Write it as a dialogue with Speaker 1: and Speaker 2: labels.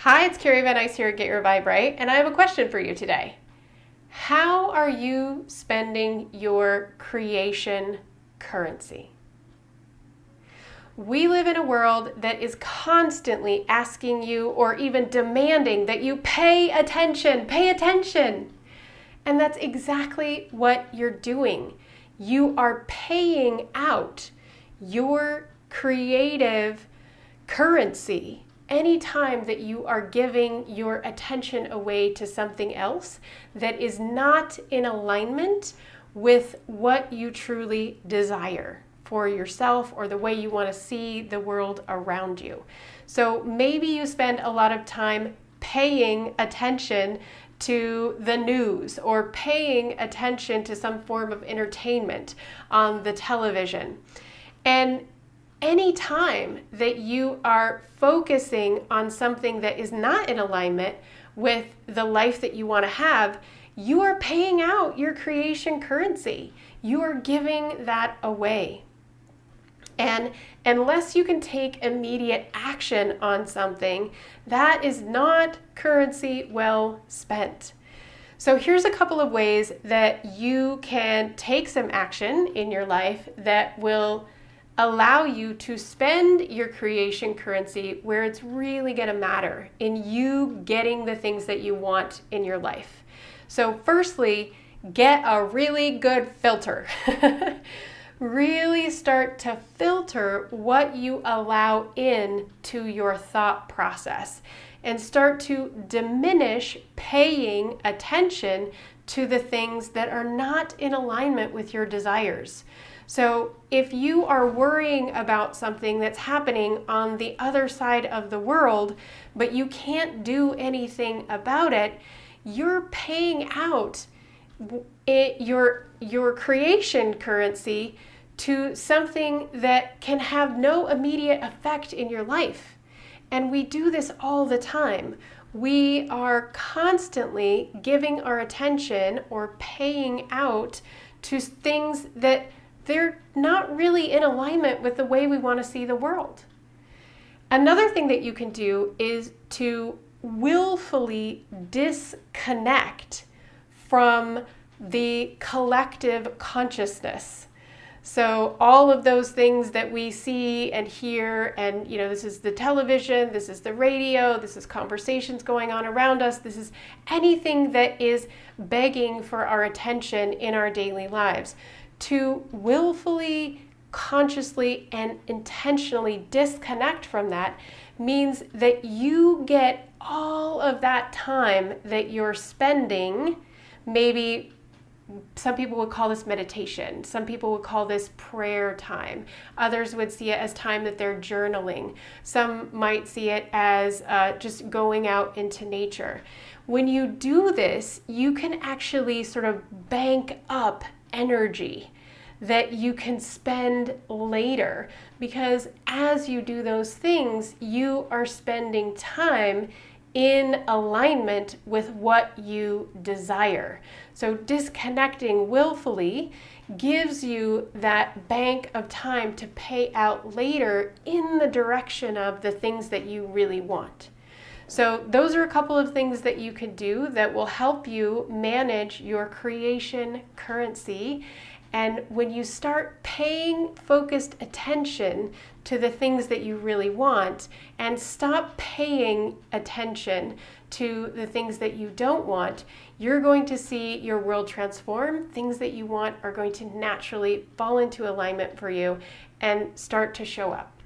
Speaker 1: Hi, it's Carrie Van Ice here at Get Your Vibe Right, and I have a question for you today. How are you spending your creation currency? We live in a world that is constantly asking you or even demanding that you pay attention, pay attention. And that's exactly what you're doing. You are paying out your creative currency anytime that you are giving your attention away to something else that is not in alignment with what you truly desire for yourself or the way you want to see the world around you. So maybe you spend a lot of time paying attention to the news or paying attention to some form of entertainment on the television. And any time that you are focusing on something that is not in alignment with the life that you want to have, you are paying out your creation currency. You are giving that away. And unless you can take immediate action on something, that is not currency well spent. So here's a couple of ways that you can take some action in your life that will allow you to spend your creation currency where it's really going to matter in you getting the things that you want in your life. So firstly, get a really good filter. Really start to filter what you allow in to your thought process and start to diminish paying attention to the things that are not in alignment with your desires. So if you are worrying about something that's happening on the other side of the world, but you can't do anything about it, you're paying out your creation currency to something that can have no immediate effect in your life. And we do this all the time. We are constantly giving our attention or paying out to things that they're not really in alignment with the way we want to see the world. Another thing that you can do is to willfully disconnect from the collective consciousness. So all of those things that we see and hear, and this is the television, this is the radio, this is conversations going on around us, this is anything that is begging for our attention in our daily lives. To willfully, consciously, and intentionally disconnect from that means that you get all of that time that you're spending. Maybe some people would call this meditation. Some people would call this prayer time. Others would see it as time that they're journaling. Some might see it as just going out into nature. When you do this, you can actually sort of bank up energy that you can spend later, because as you do those things, you are spending time in alignment with what you desire. So disconnecting willfully gives you that bank of time to pay out later in the direction of the things that you really want. So those are a couple of things that you could do that will help you manage your creation currency. And when you start paying focused attention to the things that you really want and stop paying attention to the things that you don't want, you're going to see your world transform. Things that you want are going to naturally fall into alignment for you and start to show up.